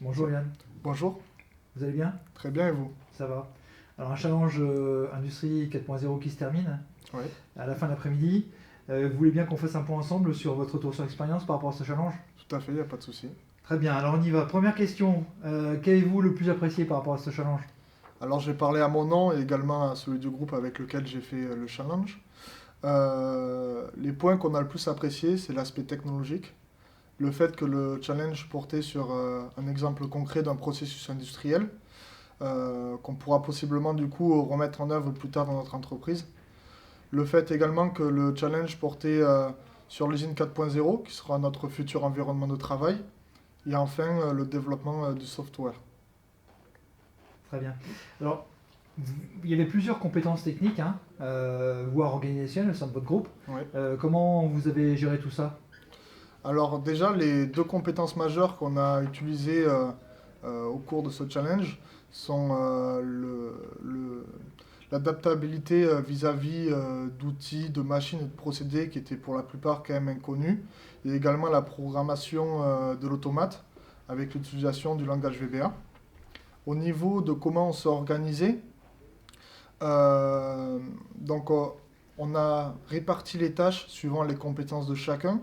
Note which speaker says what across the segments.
Speaker 1: Bonjour Yann,
Speaker 2: Bonjour,
Speaker 1: vous allez bien?
Speaker 2: très bien et vous?
Speaker 1: Ça va. Alors un challenge Industrie 4.0 qui se termine
Speaker 2: Oui,
Speaker 1: à la fin de l'après-midi. Vous voulez bien qu'on fasse un point ensemble sur votre retour sur expérience par rapport à ce challenge?
Speaker 2: tout à fait, il n'y a pas de souci.
Speaker 1: Très bien, alors on y va. Première question, qu'avez-vous le plus apprécié par rapport à ce challenge?
Speaker 2: Alors j'ai parlé à mon nom et également à celui du groupe avec lequel j'ai fait le challenge. Les points qu'on a le plus apprécié, c'est l'aspect technologique. Le fait que le challenge portait sur un exemple concret d'un processus industriel qu'on pourra possiblement du coup remettre en œuvre plus tard dans notre entreprise. Le fait également que le challenge portait sur l'usine 4.0 qui sera notre futur environnement de travail. Et enfin le développement du software.
Speaker 1: Très bien. Alors, il y avait plusieurs compétences techniques, hein, voire organisationnelles au sein de votre groupe.
Speaker 2: Ouais.
Speaker 1: Comment vous avez géré tout ça?
Speaker 2: Alors déjà, les deux compétences majeures qu'on a utilisées au cours de ce challenge sont l'adaptabilité vis-à-vis d'outils, de machines et de procédés qui étaient pour la plupart quand même inconnus, et également la programmation de l'automate avec l'utilisation du langage VBA. Au niveau de comment on s'est organisé, euh, donc on a réparti les tâches suivant les compétences de chacun.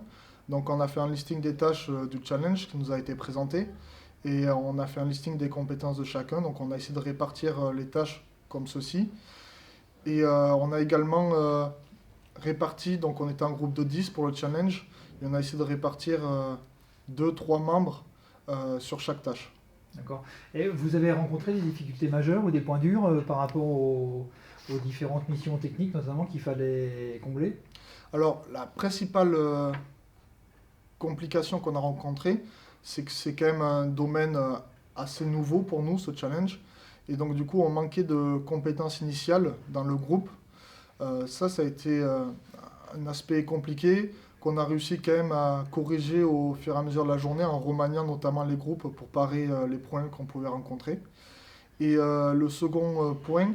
Speaker 2: Donc on a fait un listing des tâches du challenge qui nous a été présenté et on a fait un listing des compétences de chacun. Donc on a essayé de répartir les tâches comme ceci. Et on a également réparti, donc on était un groupe de 10 pour le challenge, et on a essayé de répartir 2-3 membres sur chaque tâche.
Speaker 1: D'accord. Et vous avez rencontré des difficultés majeures ou des points durs par rapport aux différentes missions techniques, notamment qu'il fallait combler?
Speaker 2: Alors la principale complication qu'on a rencontrée, c'est que c'est quand même un domaine assez nouveau pour nous, ce challenge. Et donc, du coup, on manquait de compétences initiales dans le groupe. Ça a été un aspect compliqué qu'on a réussi quand même à corriger au fur et à mesure de la journée en remaniant notamment les groupes pour parer les points qu'on pouvait rencontrer. Et le second point,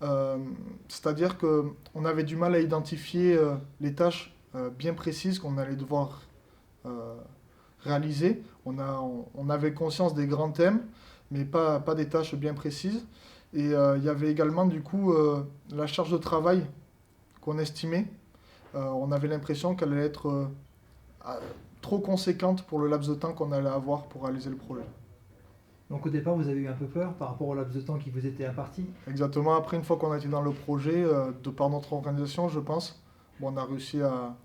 Speaker 2: euh, c'est-à-dire qu'on avait du mal à identifier les tâches bien précises qu'on allait devoir euh, réaliser. On avait conscience des grands thèmes, mais pas des tâches bien précises. Et il y avait également du coup la charge de travail qu'on estimait. On avait l'impression qu'elle allait être à- trop conséquente pour le laps de temps qu'on allait avoir pour réaliser le projet.
Speaker 1: Donc au départ, vous avez eu un peu peur par rapport au laps de temps qui vous était imparti.
Speaker 2: Exactement, après une fois qu'on a été dans le projet, de par notre organisation, je pense, bon, on a réussi à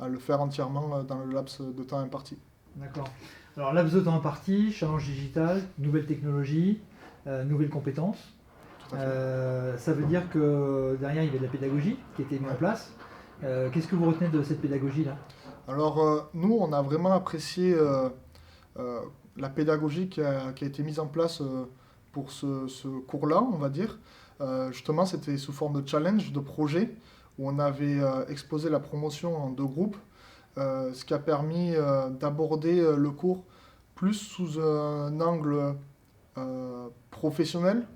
Speaker 2: le faire entièrement dans le laps de temps imparti.
Speaker 1: D'accord. Alors laps de temps imparti, challenge digital, nouvelles technologies, nouvelles compétences.
Speaker 2: Tout à fait.
Speaker 1: Ça veut dire que derrière, il y avait de la pédagogie qui était mise en
Speaker 2: Ouais.
Speaker 1: place. Qu'est-ce que vous retenez de cette pédagogie-là?
Speaker 2: Alors, nous, on a vraiment apprécié euh, la pédagogie qui a été mise en place pour ce cours-là, on va dire. Justement, c'était sous forme de challenge, de projet, où on avait exposé la promotion en deux groupes, ce qui a permis d'aborder le cours plus sous un angle professionnel,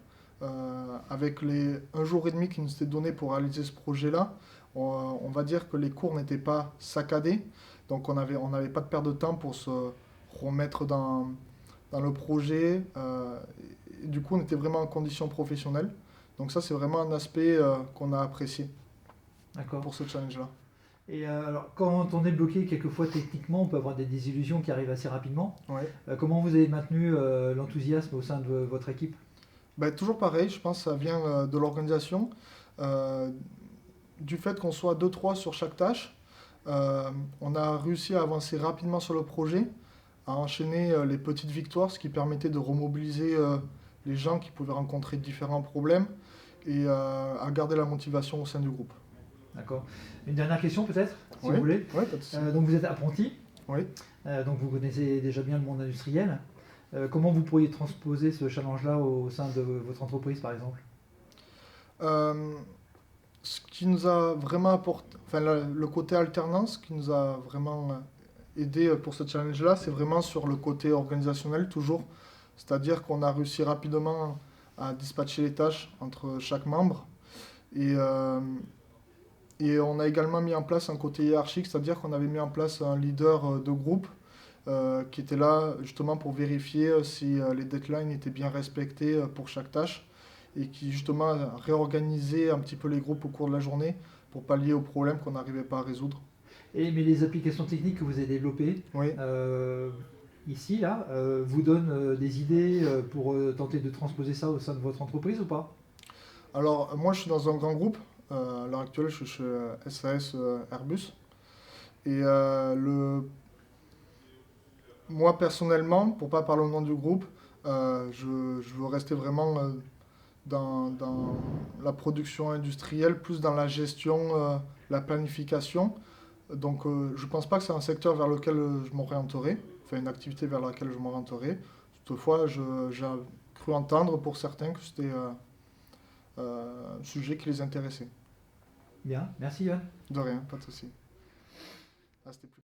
Speaker 2: avec les un jour et demi qui nous étaient donnés pour réaliser ce projet-là. On va dire que les cours n'étaient pas saccadés, donc on n'avait pas de perte de temps pour se remettre dans le projet. Et du coup, on était vraiment en condition professionnelle. Donc ça, c'est vraiment un aspect qu'on a apprécié
Speaker 1: D'accord.
Speaker 2: pour ce challenge-là.
Speaker 1: Et alors, quand on est bloqué quelquefois techniquement, on peut avoir des désillusions qui arrivent assez rapidement.
Speaker 2: Ouais.
Speaker 1: Comment vous avez maintenu l'enthousiasme au sein de votre équipe?
Speaker 2: Ben, toujours pareil, je pense que ça vient de l'organisation, euh, du fait qu'on soit deux trois sur chaque tâche. On a réussi à avancer rapidement sur le projet, à enchaîner les petites victoires, ce qui permettait de remobiliser les gens qui pouvaient rencontrer différents problèmes et à garder la motivation au sein du groupe.
Speaker 1: D'accord. Une dernière question peut-être, si
Speaker 2: Oui,
Speaker 1: vous voulez.
Speaker 2: oui, pas de souci.
Speaker 1: Donc vous êtes apprenti,
Speaker 2: Oui.
Speaker 1: donc vous connaissez déjà bien le monde industriel. Comment vous pourriez transposer ce challenge-là au sein de votre entreprise par exemple?
Speaker 2: Euh, Ce qui nous a vraiment apporté, enfin le côté alternance qui nous a vraiment aidé pour ce challenge-là, c'est vraiment sur le côté organisationnel toujours. C'est-à-dire qu'on a réussi rapidement à dispatcher les tâches entre chaque membre. Et, et on a également mis en place un côté hiérarchique, c'est-à-dire qu'on avait mis en place un leader de groupe qui était là justement pour vérifier si les deadlines étaient bien respectés pour chaque tâche et qui justement réorganisait un petit peu les groupes au cours de la journée pour pallier aux problèmes qu'on n'arrivait pas à résoudre.
Speaker 1: Mais les applications techniques que vous avez développées,
Speaker 2: Oui.
Speaker 1: ici, là, vous donnent des idées pour tenter de transposer ça au sein de votre entreprise ou pas?
Speaker 2: Alors moi je suis dans un grand groupe. À l'heure actuelle je suis chez SAS Airbus. Et moi personnellement, pour pas parler au nom du groupe, je veux rester vraiment dans la production industrielle, plus dans la gestion, la planification. Donc je pense pas que c'est un secteur vers lequel je m'orienterai, enfin une activité vers laquelle je m'orienterai. Toutefois, j'ai cru entendre pour certains que c'était un sujet qui les intéressait.
Speaker 1: Bien, merci Yann.
Speaker 2: De rien, pas de souci. Ah, c'était plus